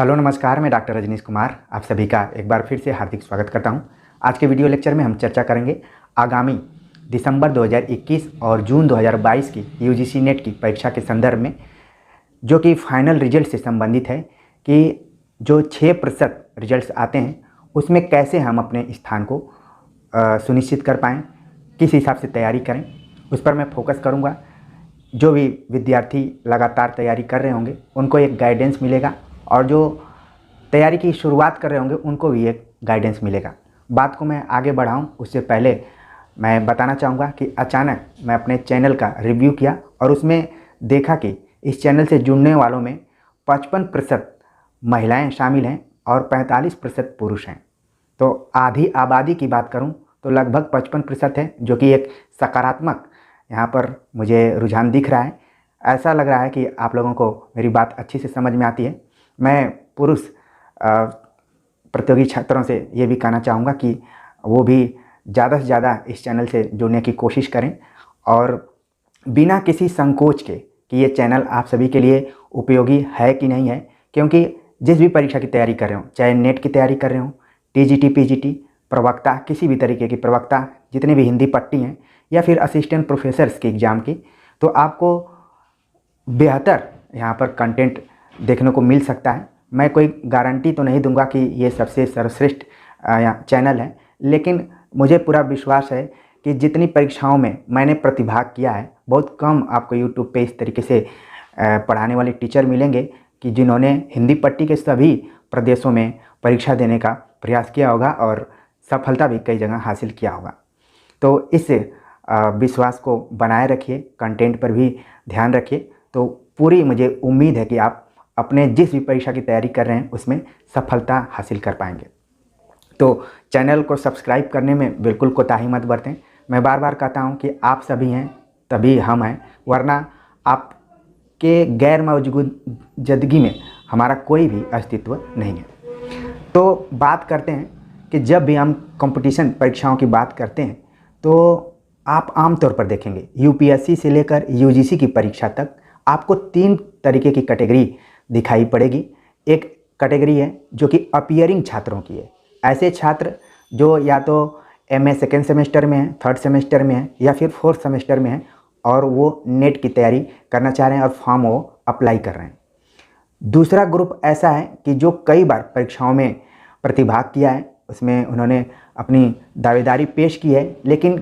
Hello नमस्कार, मैं doctor Rajneesh Kumar आप सभी का एक बार फिर से हार्दिक स्वागत करता हूं। आज के वीडियो लेक्चर में हम चर्चा करेंगे आगामी दिसंबर 2021 और जून 2022 की यूजीसी नेट की परीक्षा के संदर्भ में, जो कि फाइनल रिजल्ट से संबंधित है कि जो 6% रिजल्ट्स आते हैं उसमें कैसे हम अपने स्थान को सुनिश्चित कर पाएँ, किस हिसाब से तैयारी करें, उस पर मैं फोकस करूँगा। जो भी विद्यार्थी लगातार तैयारी कर रहे होंगे उनको एक गाइडेंस मिलेगा और जो तैयारी की शुरुआत कर रहे होंगे उनको भी एक गाइडेंस मिलेगा। बात को मैं आगे बढ़ाऊं उससे पहले मैं बताना चाहूँगा कि अचानक मैं अपने चैनल का रिव्यू किया और उसमें देखा कि इस चैनल से जुड़ने वालों में 55% महिलाएं शामिल हैं और 45% पुरुष हैं। तो आधी आबादी की बात करूं तो लगभग 55% है, जो कि एक सकारात्मक यहाँ पर मुझे रुझान दिख रहा है। ऐसा लग रहा है कि आप लोगों को मेरी बात अच्छी से समझ में आती है। मैं पुरुष प्रतियोगी छात्रों से ये भी कहना चाहूँगा कि वो भी ज़्यादा से ज़्यादा इस चैनल से जुड़ने की कोशिश करें और बिना किसी संकोच के कि ये चैनल आप सभी के लिए उपयोगी है कि नहीं है, क्योंकि जिस भी परीक्षा की तैयारी कर रहे हो, चाहे नेट की तैयारी कर रहे हो, टीजीटी, पीजीटी, प्रवक्ता, किसी भी तरीके की प्रवक्ता, जितने भी हिंदी पट्टी हैं या फिर असिस्टेंट प्रोफेसर्स के एग्ज़ाम की, तो आपको बेहतर यहाँ पर कंटेंट देखने को मिल सकता है। मैं कोई गारंटी तो नहीं दूंगा कि ये सबसे सर्वश्रेष्ठ चैनल है, लेकिन मुझे पूरा विश्वास है कि जितनी परीक्षाओं में मैंने प्रतिभाग किया है, बहुत कम आपको यूट्यूब पे इस तरीके से पढ़ाने वाले टीचर मिलेंगे कि जिन्होंने हिंदी पट्टी के सभी प्रदेशों में परीक्षा देने का प्रयास किया होगा और सफलता भी कई जगह हासिल किया होगा। तो इस विश्वास को बनाए रखिए, कंटेंट पर भी ध्यान रखिए। तो पूरी मुझे उम्मीद है कि आप अपने जिस भी परीक्षा की तैयारी कर रहे हैं उसमें सफलता हासिल कर पाएंगे। तो चैनल को सब्सक्राइब करने में बिल्कुल कोताही मत बरतें। मैं बार बार कहता हूं कि आप सभी हैं तभी हम हैं, वरना आपके गैर मौजूदगी में हमारा कोई भी अस्तित्व नहीं है। तो बात करते हैं कि जब भी हम कंपटीशन परीक्षाओं की बात करते हैं तो आप आमतौर पर देखेंगे यूपीएससी से लेकर यूजीसी की परीक्षा तक आपको 3 तरीके की कैटेगरी दिखाई पड़ेगी। एक कैटेगरी है जो कि अपीयरिंग छात्रों की है। ऐसे छात्र जो या तो एमए सेकेंड सेमेस्टर में है, थर्ड सेमेस्टर में है या फिर फोर्थ सेमेस्टर में है और वो नेट की तैयारी करना चाह रहे हैं और फॉर्म वो अप्लाई कर रहे हैं। दूसरा ग्रुप ऐसा है कि जो कई बार परीक्षाओं में प्रतिभाग किया है, उसमें उन्होंने अपनी दावेदारी पेश की है, लेकिन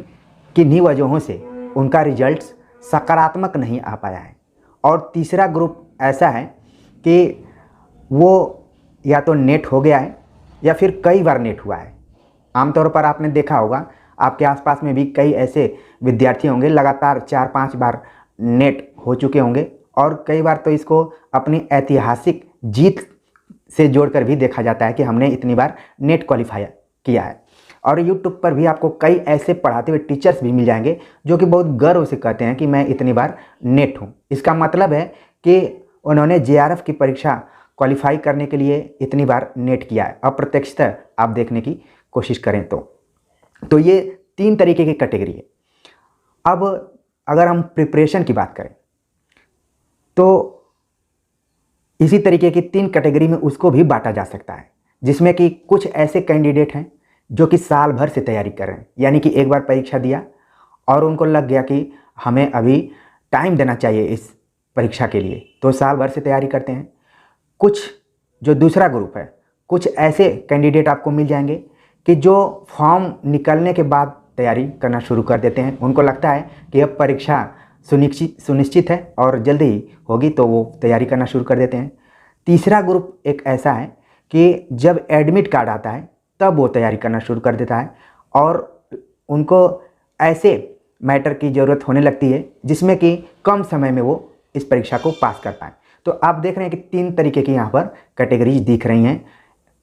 किन्हीं वजहों से उनका रिजल्ट सकारात्मक नहीं आ पाया है। और तीसरा ग्रुप ऐसा है कि वो या तो नेट हो गया है या फिर कई बार नेट हुआ है। आमतौर पर आपने देखा होगा, आपके आसपास में भी कई ऐसे विद्यार्थी होंगे लगातार 4-5 बार नेट हो चुके होंगे और कई बार तो इसको अपनी ऐतिहासिक जीत से जोड़कर भी देखा जाता है कि हमने इतनी बार नेट क्वालिफाई किया है। और यूट्यूब पर भी आपको कई ऐसे पढ़ाते हुए टीचर्स भी मिल जाएंगे जो कि बहुत गर्व से कहते हैं कि मैं इतनी बार नेट हूँ। इसका मतलब है कि उन्होंने जेआरएफ की परीक्षा क्वालिफाई करने के लिए इतनी बार नेट किया है। अप्रत्यक्षतः आप देखने की कोशिश करें तो ये 3 तरीके की कैटेगरी है। अब अगर हम प्रिपरेशन की बात करें तो इसी तरीके की 3 कैटेगरी में उसको भी बांटा जा सकता है, जिसमें कि कुछ ऐसे कैंडिडेट हैं जो कि साल भर से तैयारी कर रहे हैं, यानी कि एक बार परीक्षा दिया और उनको लग गया कि हमें अभी टाइम देना चाहिए इस परीक्षा के लिए, तो साल भर से तैयारी करते हैं। कुछ जो दूसरा ग्रुप है, कुछ ऐसे कैंडिडेट आपको मिल जाएंगे कि जो फॉर्म निकलने के बाद तैयारी करना शुरू कर देते हैं। उनको लगता है कि अब परीक्षा सुनिश्चित है और जल्दी ही होगी, तो वो तैयारी करना शुरू कर देते हैं। तीसरा ग्रुप एक ऐसा है कि जब एडमिट कार्ड आता है तब वो तैयारी करना शुरू कर देता है और उनको ऐसे मैटर की ज़रूरत होने लगती है जिसमें कि कम समय में वो इस परीक्षा को पास कर पाएँ। तो आप देख रहे हैं कि 3 तरीके की यहाँ पर कैटेगरीज दिख रही हैं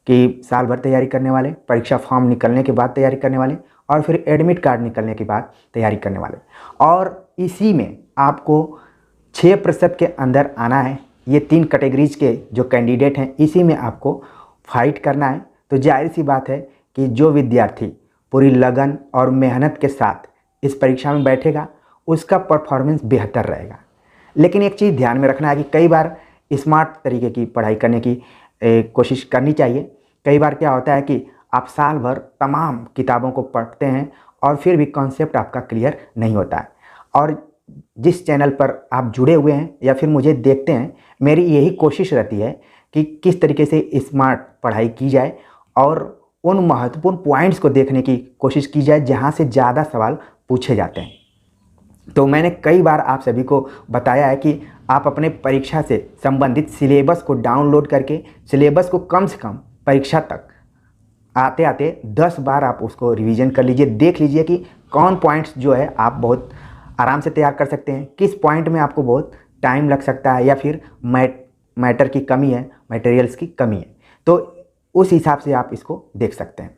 कि साल भर तैयारी करने वाले, परीक्षा फॉर्म निकलने के बाद तैयारी करने वाले और फिर एडमिट कार्ड निकलने के बाद तैयारी करने वाले। और इसी में आपको 6% के अंदर आना है। ये 3 कैटेगरीज के जो कैंडिडेट हैं, इसी में आपको फाइट करना है। तो जाहिर सी बात है कि जो विद्यार्थी पूरी लगन और मेहनत के साथ इस परीक्षा में बैठेगा उसका परफॉर्मेंस बेहतर रहेगा। लेकिन एक चीज़ ध्यान में रखना है कि कई बार स्मार्ट तरीके की पढ़ाई करने की कोशिश करनी चाहिए। कई बार क्या होता है कि आप साल भर तमाम किताबों को पढ़ते हैं और फिर भी कॉन्सेप्ट आपका क्लियर नहीं होता है। और जिस चैनल पर आप जुड़े हुए हैं या फिर मुझे देखते हैं, मेरी यही कोशिश रहती है कि किस तरीके से स्मार्ट पढ़ाई की जाए और उन महत्वपूर्ण पॉइंट्स को देखने की कोशिश की जाए जहां से ज़्यादा सवाल पूछे जाते हैं। तो मैंने कई बार आप सभी को बताया है कि आप अपने परीक्षा से संबंधित सिलेबस को डाउनलोड करके सिलेबस को कम से कम परीक्षा तक आते आते 10 बार आप उसको रिवीजन कर लीजिए, देख लीजिए कि कौन पॉइंट्स जो है आप बहुत आराम से तैयार कर सकते हैं, किस पॉइंट में आपको बहुत टाइम लग सकता है या फिर मैटर की कमी है, मटेरियल्स की कमी है। तो उस हिसाब से आप इसको देख सकते हैं।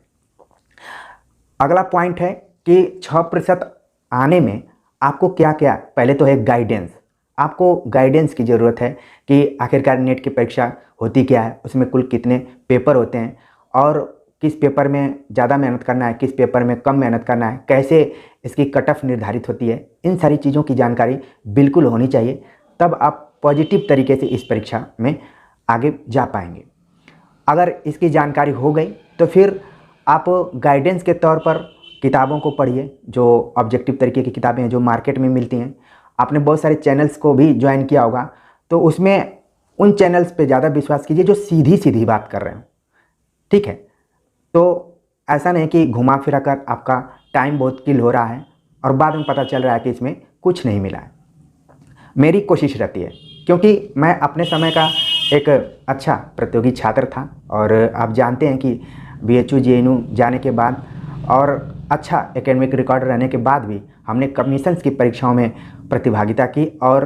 अगला पॉइंट है कि 6% आने में आपको क्या क्या, पहले तो है गाइडेंस। आपको गाइडेंस की ज़रूरत है कि आखिरकार नेट की परीक्षा होती क्या है, उसमें कुल कितने पेपर होते हैं और किस पेपर में ज़्यादा मेहनत करना है, किस पेपर में कम मेहनत करना है, कैसे इसकी कट ऑफ निर्धारित होती है। इन सारी चीज़ों की जानकारी बिल्कुल होनी चाहिए, तब आप पॉजिटिव तरीके से इस परीक्षा में आगे जा पाएंगे। अगर इसकी जानकारी हो गई तो फिर आप गाइडेंस के तौर पर किताबों को पढ़िए, जो ऑब्जेक्टिव तरीके की किताबें हैं जो मार्केट में मिलती हैं। आपने बहुत सारे चैनल्स को भी ज्वाइन किया होगा, तो उसमें उन चैनल्स पे ज़्यादा विश्वास कीजिए जो सीधी सीधी बात कर रहे हो, ठीक है। तो ऐसा नहीं कि घुमा फिरा कर आपका टाइम बहुत किल हो रहा है और बाद में पता चल रहा है कि इसमें कुछ नहीं मिला है। मेरी कोशिश रहती है, क्योंकि मैं अपने समय का एक अच्छा प्रतियोगी छात्र था और आप जानते हैं कि BHU JNU जाने के बाद और अच्छा एकेडमिक रिकॉर्ड रहने के बाद भी हमने कमीशंस की परीक्षाओं में प्रतिभागिता की और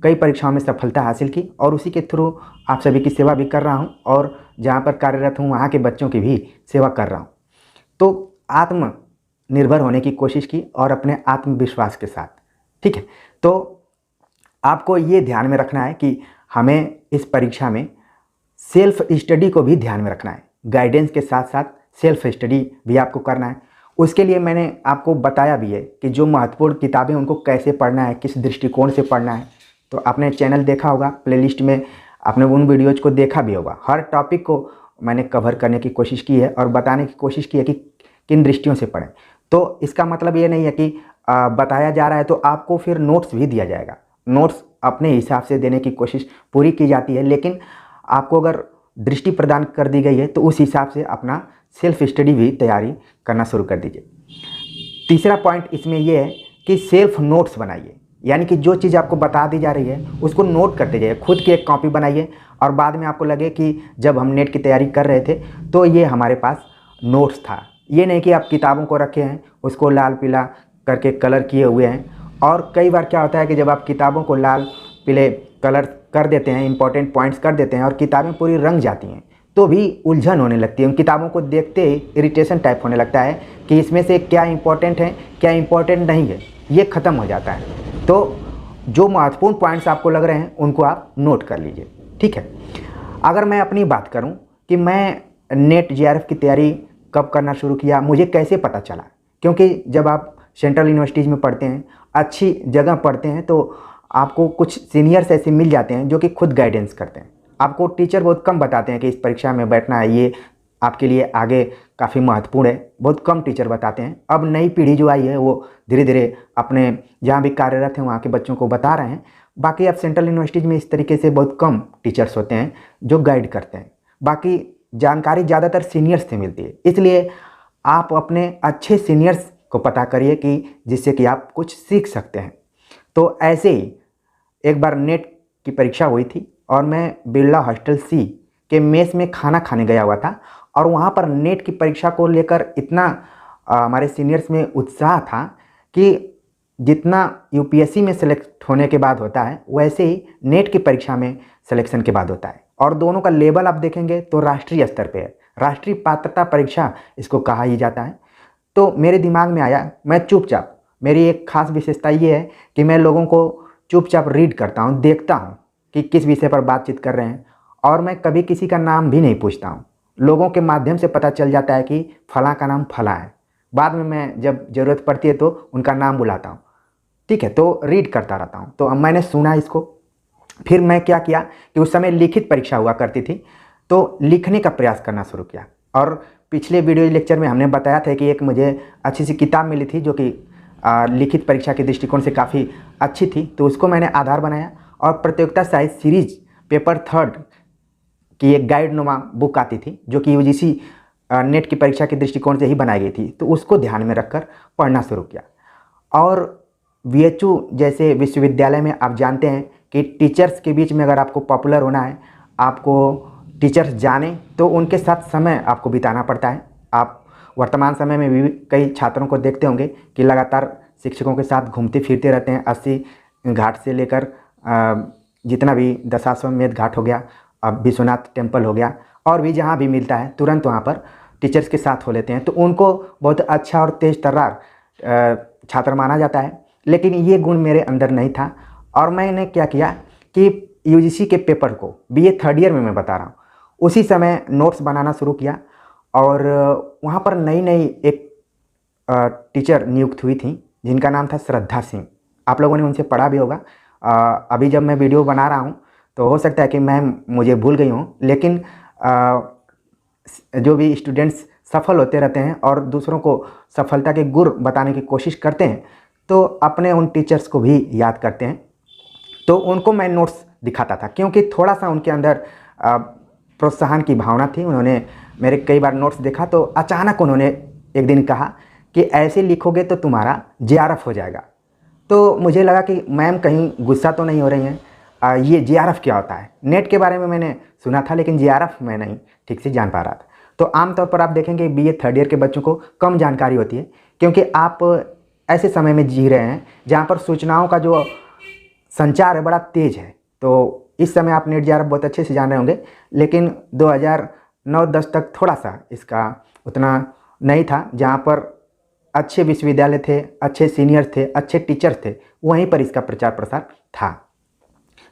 कई परीक्षाओं में सफलता हासिल की और उसी के थ्रू आप सभी की सेवा भी कर रहा हूं और जहां पर कार्यरत हूं वहां के बच्चों की भी सेवा कर रहा हूं। तो आत्मनिर्भर होने की कोशिश की और अपने आत्मविश्वास के साथ, ठीक है। तो आपको ये ध्यान में रखना है कि हमें इस परीक्षा में सेल्फ स्टडी को भी ध्यान में रखना है। गाइडेंस के साथ साथ सेल्फ स्टडी भी आपको करना है। उसके लिए मैंने आपको बताया भी है कि जो महत्वपूर्ण किताबें उनको कैसे पढ़ना है, किस दृष्टिकोण से पढ़ना है। तो आपने चैनल देखा होगा, प्लेलिस्ट में आपने उन वीडियोज़ को देखा भी होगा। हर टॉपिक को मैंने कवर करने की कोशिश की है और बताने की कोशिश की है कि किन दृष्टियों से पढ़ें। तो इसका मतलब ये नहीं है कि बताया जा रहा है तो आपको फिर नोट्स भी दिया जाएगा। नोट्स अपने हिसाब से देने की कोशिश पूरी की जाती है, लेकिन आपको अगर दृष्टि प्रदान कर दी गई है तो उस हिसाब से अपना सेल्फ स्टडी भी तैयारी करना शुरू कर दीजिए। तीसरा पॉइंट इसमें यह है कि सेल्फ नोट्स बनाइए, यानी कि जो चीज़ आपको बता दी जा रही है उसको नोट करते जाइए। खुद की एक कॉपी बनाइए और बाद में आपको लगे कि जब हम नेट की तैयारी कर रहे थे तो ये हमारे पास नोट्स था। ये नहीं कि आप किताबों को रखे हैं, उसको लाल पीला करके कलर किए हुए हैं। और कई बार क्या होता है कि जब आप किताबों को लाल पीले कलर कर देते हैं, इंपॉर्टेंट पॉइंट्स कर देते हैं और किताबें पूरी रंग जाती हैं, तो भी उलझन होने लगती है। उन किताबों को देखते ही इरिटेशन टाइप होने लगता है कि इसमें से क्या इंपॉर्टेंट है, क्या इंपॉर्टेंट नहीं है, ये ख़त्म हो जाता है। तो जो महत्वपूर्ण पॉइंट्स आपको लग रहे हैं उनको आप नोट कर लीजिए, ठीक है। अगर मैं अपनी बात करूं कि मैं नेट JRF की तैयारी कब करना शुरू किया, मुझे कैसे पता चला, क्योंकि जब आप सेंट्रल यूनिवर्सिटीज़ में पढ़ते हैं, अच्छी जगह पढ़ते हैं, तो आपको कुछ सीनियर्स ऐसे मिल जाते हैं जो कि खुद गाइडेंस करते हैं। आपको टीचर बहुत कम बताते हैं कि इस परीक्षा में बैठना है, ये आपके लिए आगे काफ़ी महत्वपूर्ण है। बहुत कम टीचर बताते हैं। अब नई पीढ़ी जो आई है वो धीरे धीरे अपने जहाँ भी कार्यरत हैं वहाँ के बच्चों को बता रहे हैं। बाकी अब सेंट्रल यूनिवर्सिटीज़ में इस तरीके से बहुत कम टीचर्स होते हैं जो गाइड करते हैं। बाकी जानकारी ज़्यादातर सीनियर्स से मिलती है, इसलिए आप अपने अच्छे सीनियर्स को पता करिए कि जिससे कि आप कुछ सीख सकते हैं। तो ऐसे ही एक बार नेट की परीक्षा हुई थी और मैं बिरला हॉस्टल C के मेस में खाना खाने गया हुआ था और वहाँ पर नेट की परीक्षा को लेकर इतना हमारे सीनियर्स में उत्साह था कि जितना UPSC में सेलेक्ट होने के बाद होता है वैसे ही नेट की परीक्षा में सिलेक्शन के बाद होता है। और दोनों का लेवल आप देखेंगे तो राष्ट्रीय स्तर पे है, राष्ट्रीय पात्रता परीक्षा इसको कहा ही जाता है। तो मेरे दिमाग में आया, मैं चुपचाप, मेरी एक खास विशेषता ये है कि मैं लोगों को चुपचाप रीड करता हूँ, देखता हूँ कि किस विषय पर बातचीत कर रहे हैं और मैं कभी किसी का नाम भी नहीं पूछता हूँ। लोगों के माध्यम से पता चल जाता है कि फलां का नाम फलां है। बाद में मैं जब ज़रूरत पड़ती है तो उनका नाम बुलाता हूँ, ठीक है। तो रीड करता रहता हूँ। तो अब मैंने सुना इसको, फिर मैं क्या किया कि उस समय लिखित परीक्षा हुआ करती थी, तो लिखने का प्रयास करना शुरू किया। और पिछले वीडियो लेक्चर में हमने बताया था कि एक मुझे अच्छी सी किताब मिली थी जो कि लिखित परीक्षा के दृष्टिकोण से काफ़ी अच्छी थी, तो उसको मैंने आधार बनाया और प्रतियोगिता साहित्य सीरीज पेपर 3 की एक गाइडनुमा बुक आती थी जो कि यूजीसी नेट की परीक्षा के दृष्टिकोण से ही बनाई गई थी, तो उसको ध्यान में रखकर पढ़ना शुरू किया। और वीएचयू जैसे विश्वविद्यालय में आप जानते हैं कि टीचर्स के बीच में अगर आपको पॉपुलर होना है, आपको टीचर्स जाने, तो उनके साथ समय आपको बिताना पड़ता है। आप वर्तमान समय में भी कई छात्रों को देखते होंगे कि लगातार शिक्षकों के साथ घूमते फिरते रहते हैं। 80 घाट से लेकर जितना भी दशाश्वमेध घाट हो गया, अब विश्वनाथ टेम्पल हो गया, और भी जहाँ भी मिलता है तुरंत वहाँ पर टीचर्स के साथ हो लेते हैं, तो उनको बहुत अच्छा और तेज तर्रार छात्र माना जाता है। लेकिन ये गुण मेरे अंदर नहीं था और मैंने क्या किया कि यूजीसी के पेपर को बीए 3rd ईयर में मैं बता रहा हूँ, उसी समय नोट्स बनाना शुरू किया। और वहाँ पर नई नई एक टीचर नियुक्त हुई थी जिनका नाम था श्रद्धा सिंह। आप लोगों ने उनसे पढ़ा भी होगा। अभी जब मैं वीडियो बना रहा हूँ तो हो सकता है कि मैं मुझे भूल गई हूँ, लेकिन जो भी स्टूडेंट्स सफल होते रहते हैं और दूसरों को सफलता के गुर बताने की कोशिश करते हैं, तो अपने उन टीचर्स को भी याद करते हैं। तो उनको मैं नोट्स दिखाता था क्योंकि थोड़ा सा उनके अंदर प्रोत्साहन की भावना थी। उन्होंने मेरे कई बार नोट्स देखा तो अचानक उन्होंने एक दिन कहा कि ऐसे लिखोगे तो तुम्हारा जेआरएफ हो जाएगा। तो मुझे लगा कि मैम कहीं गुस्सा तो नहीं हो रही हैं, ये जेआरएफ क्या होता है। नेट के बारे में मैंने सुना था लेकिन जेआरएफ मैं नहीं ठीक से जान पा रहा था। तो आमतौर पर आप देखेंगे बीए 3rd ईयर के बच्चों को कम जानकारी होती है क्योंकि आप ऐसे समय में जी रहे हैं जहाँ पर सूचनाओं का जो संचार है बड़ा तेज़ है। तो इस समय आप नेट जेआरएफ बहुत अच्छे से जान रहे होंगे, लेकिन 2009-10 तक थोड़ा सा इसका उतना नहीं था। जहाँ पर अच्छे विश्वविद्यालय थे, अच्छे सीनियर्स थे, अच्छे टीचर्स थे, वहीं पर इसका प्रचार प्रसार था।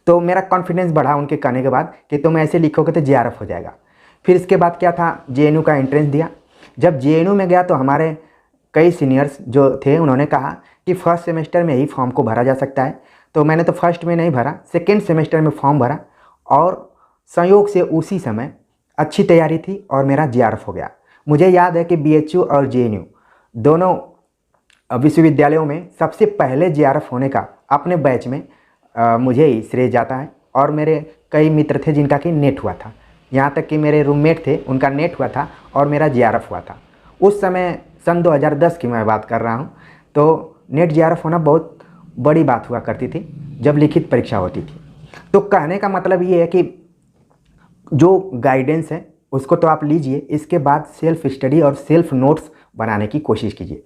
तो मेरा कॉन्फिडेंस बढ़ा उनके कहने के बाद कि तुम ऐसे लिखोगे तो जेआरएफ हो जाएगा। फिर इसके बाद क्या था, जेएनयू का एंट्रेंस दिया। जब जेएनयू में गया तो हमारे कई सीनियर्स जो थे उन्होंने कहा कि फर्स्ट सेमेस्टर में ही फॉर्म को भरा जा सकता है। तो मैंने तो फर्स्ट में नहीं भरा, सेकेंड सेमेस्टर में फॉर्म भरा और संयोग से उसी समय अच्छी तैयारी थी और मेरा जेआरएफ हो गया। मुझे याद है कि बीएचयू और जेएनयू दोनों विश्वविद्यालयों में सबसे पहले जेआरएफ होने का अपने बैच में मुझे ही श्रेय जाता है। और मेरे कई मित्र थे जिनका कि नेट हुआ था, यहाँ तक कि मेरे रूममेट थे उनका नेट हुआ था और मेरा जेआरएफ हुआ था। उस समय सन 2010 की मैं बात कर रहा हूँ। तो नेट जेआरएफ होना बहुत बड़ी बात हुआ करती थी जब लिखित परीक्षा होती थी। तो कहने का मतलब ये है कि जो गाइडेंस है उसको तो आप लीजिए, इसके बाद सेल्फ स्टडी और सेल्फ नोट्स बनाने की कोशिश कीजिए।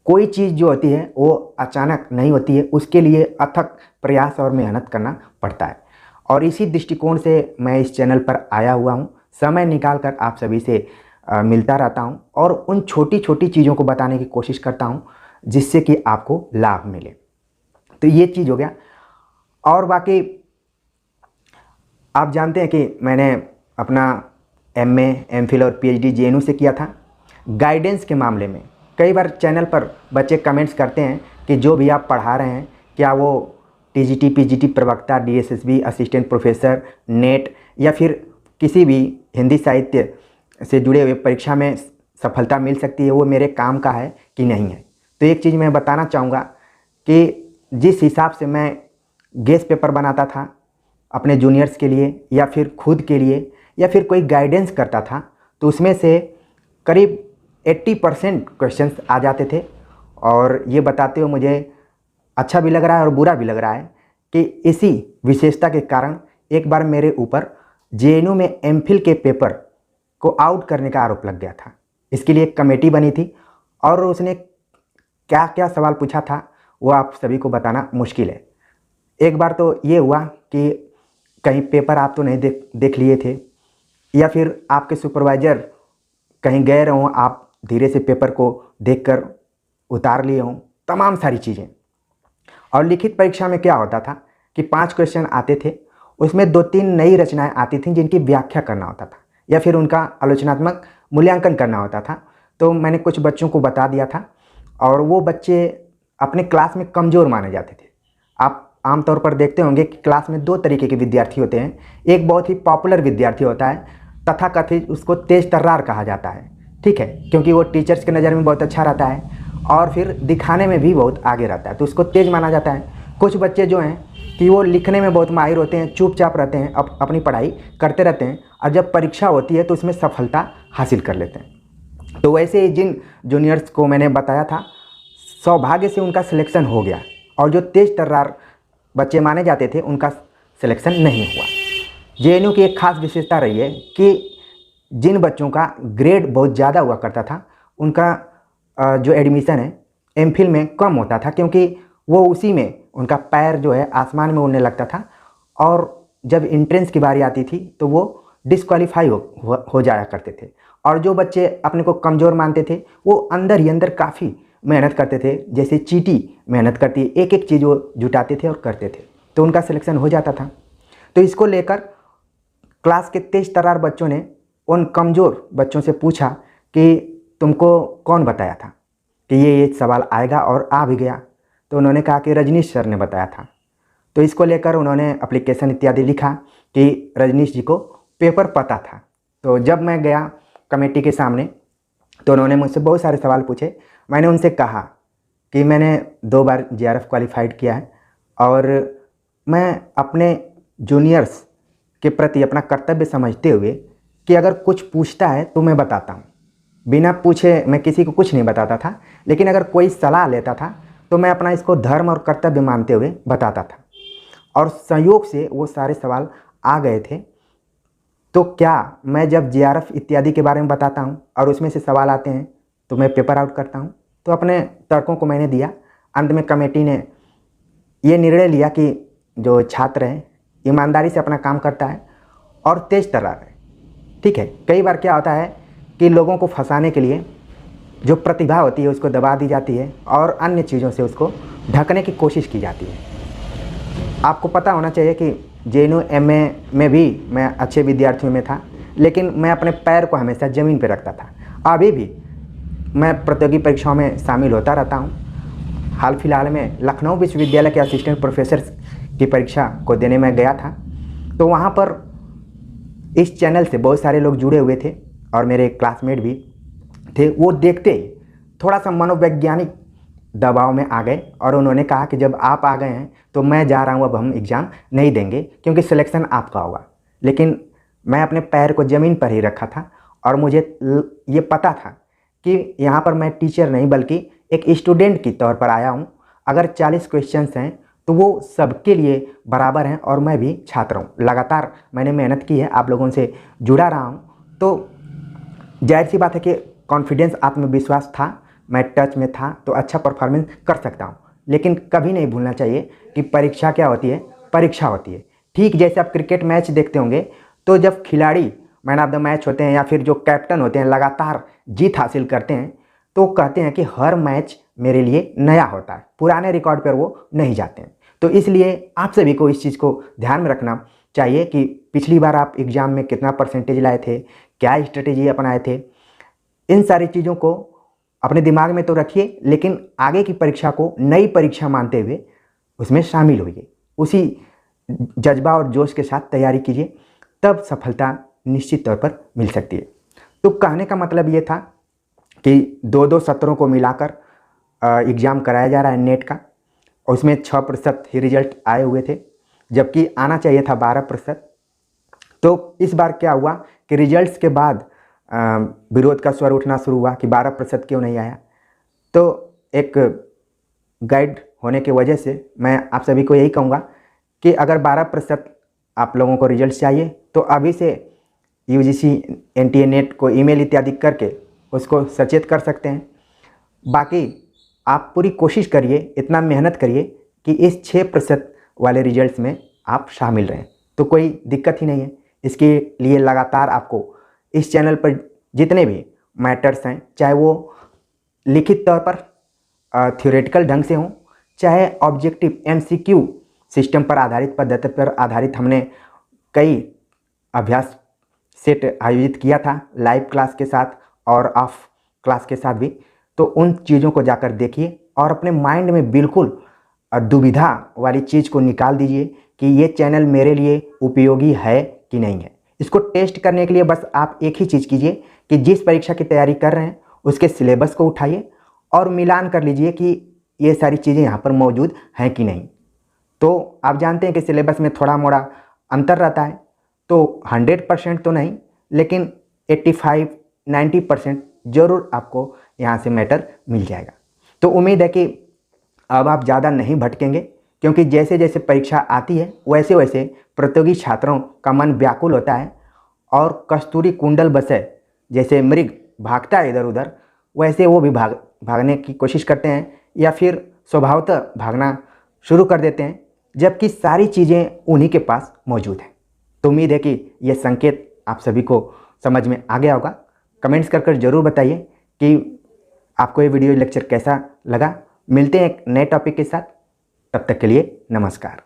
कोई चीज़ जो होती है वो अचानक नहीं होती है, उसके लिए अथक प्रयास और मेहनत करना पड़ता है। और इसी दृष्टिकोण से मैं इस चैनल पर आया हुआ हूँ, समय निकाल कर आप सभी से मिलता रहता हूँ और उन छोटी छोटी चीज़ों को बताने की कोशिश करता हूँ जिससे कि आपको लाभ मिले। तो ये चीज़ हो गया। और बाकी आप जानते हैं कि मैंने अपना एमए, एमफिल और पीएचडी जेएनयू से किया था। गाइडेंस के मामले में कई बार चैनल पर बच्चे कमेंट्स करते हैं कि जो भी आप पढ़ा रहे हैं क्या वो टीजीटी, पीजीटी प्रवक्ता, डीएसएसबी, असिस्टेंट प्रोफेसर, नेट या फिर किसी भी हिंदी साहित्य से जुड़े हुए परीक्षा में सफलता मिल सकती है, वो मेरे काम का है कि नहीं है। तो एक चीज़ मैं बताना चाहूँगा कि जिस हिसाब से मैं गेस पेपर बनाता था अपने जूनियर्स के लिए या फिर खुद के लिए या फिर कोई गाइडेंस करता था, तो उसमें से करीब 80% क्वेश्चंस आ जाते थे। और ये बताते हुए मुझे अच्छा भी लग रहा है और बुरा भी लग रहा है कि इसी विशेषता के कारण एक बार मेरे ऊपर जेएनयू में एमफिल के पेपर को आउट करने का आरोप लग गया था। इसके लिए एक कमेटी बनी थी और उसने क्या क्या सवाल पूछा था वो आप सभी को बताना मुश्किल है। एक बार तो ये हुआ कि कहीं पेपर आप तो नहीं देख लिए थे या फिर आपके सुपरवाइज़र कहीं गए हों, आप धीरे से पेपर को देखकर उतार लिए हों, तमाम सारी चीज़ें। और लिखित परीक्षा में क्या होता था कि 5 क्वेश्चन आते थे, उसमें 2-3 नई रचनाएं आती थीं जिनकी व्याख्या करना होता था या फिर उनका आलोचनात्मक मूल्यांकन करना होता था। तो मैंने कुछ बच्चों को बता दिया था और वो बच्चे अपने क्लास में कमज़ोर माने जाते थे। आप आमतौर पर देखते होंगे कि क्लास में 2 तरीके के विद्यार्थी होते हैं। एक बहुत ही पॉपुलर विद्यार्थी होता है, तथाकथित उसको तेज तर्रार कहा जाता है, ठीक है, क्योंकि वो टीचर्स के नज़र में बहुत अच्छा रहता है और फिर दिखाने में भी बहुत आगे रहता है, तो उसको तेज माना जाता है। कुछ बच्चे जो हैं कि वो लिखने में बहुत माहिर होते हैं, चुपचाप रहते हैं, अपनी पढ़ाई करते रहते हैं और जब परीक्षा होती है तो उसमें सफलता हासिल कर लेते हैं। तो वैसे ही जिन जूनियर्स को मैंने बताया था, सौभाग्य से उनका सिलेक्शन हो गया और जो तेज तर्रार बच्चे माने जाते थे उनका सिलेक्शन नहीं हुआ। जेएनयू की एक खास विशेषता रही है कि जिन बच्चों का ग्रेड बहुत ज़्यादा हुआ करता था उनका जो एडमिशन है एमफिल में कम होता था, क्योंकि वो उसी में उनका पैर जो है आसमान में उड़ने लगता था और जब एंट्रेंस की बारी आती थी तो वो डिस्क्वालीफाई हो जाया करते थे। और जो बच्चे अपने को कमज़ोर मानते थे वो अंदर ही अंदर काफ़ी मेहनत करते थे, जैसे चींटी मेहनत करती है, एक एक चीज़ वो जुटाते थे और करते थे, तो उनका सिलेक्शन हो जाता था। तो इसको लेकर क्लास के तेज तर्रार बच्चों ने उन कमज़ोर बच्चों से पूछा कि तुमको कौन बताया था कि ये सवाल आएगा, और आ भी गया। तो उन्होंने कहा कि रजनीश सर ने बताया था। तो इसको लेकर उन्होंने एप्लीकेशन इत्यादि लिखा कि रजनीश जी को पेपर पता था। तो जब मैं गया कमेटी के सामने तो उन्होंने मुझसे बहुत सारे सवाल पूछे। मैंने उनसे कहा कि मैंने 2 बार जेआरएफ क्वालिफाइड किया है और मैं अपने जूनियर्स के प्रति अपना कर्तव्य समझते हुए कि अगर कुछ पूछता है तो मैं बताता हूँ, बिना पूछे मैं किसी को कुछ नहीं बताता था, लेकिन अगर कोई सलाह लेता था तो मैं अपना इसको धर्म और कर्तव्य मानते हुए बताता था। और संयोग से वो सारे सवाल आ गए थे। तो क्या मैं जब जेआरएफ इत्यादि के बारे में बताता हूँ और उसमें से सवाल आते हैं तो मैं पेपर आउट करता हूँ? तो अपने तर्कों को मैंने दिया। अंत में कमेटी ने ये निर्णय लिया कि जो छात्र है ईमानदारी से अपना काम करता है और तेज तर्रार है, ठीक है। कई बार क्या होता है कि लोगों को फंसाने के लिए जो प्रतिभा होती है उसको दबा दी जाती है और अन्य चीज़ों से उसको ढकने की कोशिश की जाती है। आपको पता होना चाहिए कि जेएनयू एमए में भी मैं अच्छे विद्यार्थियों में था, लेकिन मैं अपने पैर को हमेशा ज़मीन पर रखता था। अभी भी मैं प्रतियोगी परीक्षाओं में शामिल होता रहता हूँ। हाल फिलहाल में लखनऊ विश्वविद्यालय के असिस्टेंट प्रोफेसर की परीक्षा को देने में गया था, तो वहाँ पर इस चैनल से बहुत सारे लोग जुड़े हुए थे और मेरे क्लासमेट भी थे। वो देखते ही थोड़ा सा मनोवैज्ञानिक दबाव में आ गए और उन्होंने कहा कि जब आप आ गए हैं तो मैं जा रहा हूँ, अब हम एग्ज़ाम नहीं देंगे क्योंकि सिलेक्शन आपका होगा। लेकिन मैं अपने पैर को ज़मीन पर ही रखा था और मुझे ये पता था कि यहाँ पर मैं टीचर नहीं बल्कि एक स्टूडेंट की तौर पर आया हूँ। अगर 40 क्वेश्चंस हैं तो वो सबके लिए बराबर हैं और मैं भी छात्र हूँ। लगातार मैंने मेहनत की है, आप लोगों से जुड़ा रहा हूँ, तो जाहिर सी बात है कि कॉन्फिडेंस, आत्मविश्वास था, मैं टच में था, तो अच्छा परफॉर्मेंस कर सकता हूँ। लेकिन कभी नहीं भूलना चाहिए कि परीक्षा क्या होती है, परीक्षा होती है। ठीक जैसे आप क्रिकेट मैच देखते होंगे तो जब खिलाड़ी मैन ऑफ द मैच होते हैं या फिर जो कैप्टन होते हैं लगातार जीत हासिल करते हैं तो कहते हैं कि हर मैच मेरे लिए नया होता है, पुराने रिकॉर्ड पर वो नहीं जाते हैं। तो इसलिए आप सभी को इस चीज़ को ध्यान में रखना चाहिए कि पिछली बार आप एग्ज़ाम में कितना परसेंटेज लाए थे, क्या स्ट्रेटेजी अपनाए थे। इन सारी चीज़ों को अपने दिमाग में तो रखिए, लेकिन आगे की परीक्षा को नई परीक्षा मानते हुए उसमें शामिल होइए, उसी जज्बा और जोश के साथ तैयारी कीजिए, तब सफलता निश्चित तौर पर मिल सकती है। तो कहने का मतलब ये था कि 2-2 सत्रों को मिलाकर एग्ज़ाम कराया जा रहा है नेट का, और उसमें 6% ही रिजल्ट आए हुए थे, जबकि आना चाहिए था 12%। तो इस बार क्या हुआ कि रिजल्ट्स के बाद विरोध का स्वर उठना शुरू हुआ कि 12% क्यों नहीं आया। तो एक गाइड होने की वजह से मैं आप सभी को यही कहूँगा कि अगर 12% आप लोगों को रिजल्ट चाहिए तो अभी से यूजीसी एनटीए नेट को ईमेल इत्यादि करके उसको सचेत कर सकते हैं। बाकी आप पूरी कोशिश करिए, इतना मेहनत करिए कि इस 6% वाले रिजल्ट्स में आप शामिल रहें, तो कोई दिक्कत ही नहीं है। इसके लिए लगातार आपको इस चैनल पर जितने भी मैटर्स हैं, चाहे वो लिखित तौर पर थ्योरेटिकल ढंग से हों, चाहे ऑब्जेक्टिव एमसीक्यू सिस्टम पर आधारित, पद्धति पर आधारित, हमने कई अभ्यास सेट आयोजित किया था लाइव क्लास के साथ और ऑफ क्लास के साथ भी। तो उन चीज़ों को जाकर देखिए और अपने माइंड में बिल्कुल दुविधा वाली चीज़ को निकाल दीजिए कि ये चैनल मेरे लिए उपयोगी है कि नहीं है। इसको टेस्ट करने के लिए बस आप एक ही चीज़ कीजिए कि जिस परीक्षा की तैयारी कर रहे हैं उसके सिलेबस को उठाइए और मिलान कर लीजिए कि ये सारी चीज़ें यहाँ पर मौजूद हैं कि नहीं। तो आप जानते हैं कि सिलेबस में थोड़ा मोड़ा अंतर रहता है, तो 100% तो नहीं, लेकिन 85-90% ज़रूर आपको यहाँ से मैटर मिल जाएगा। तो उम्मीद है कि अब आप ज़्यादा नहीं भटकेंगे, क्योंकि जैसे जैसे परीक्षा आती है वैसे वैसे प्रतियोगी छात्रों का मन व्याकुल होता है और कस्तूरी कुंडल बसे जैसे मृग भागता है इधर उधर, वैसे वो भी भागने की कोशिश करते हैं या फिर स्वभावतः भागना शुरू कर देते हैं, जबकि सारी चीज़ें उन्हीं के पास मौजूद हैं। तो उम्मीद है कि यह संकेत आप सभी को समझ में आ गया होगा। कमेंट्स कर ज़रूर बताइए कि आपको ये वीडियो लेक्चर कैसा लगा। मिलते हैं एक नए टॉपिक के साथ, तब तक के लिए नमस्कार।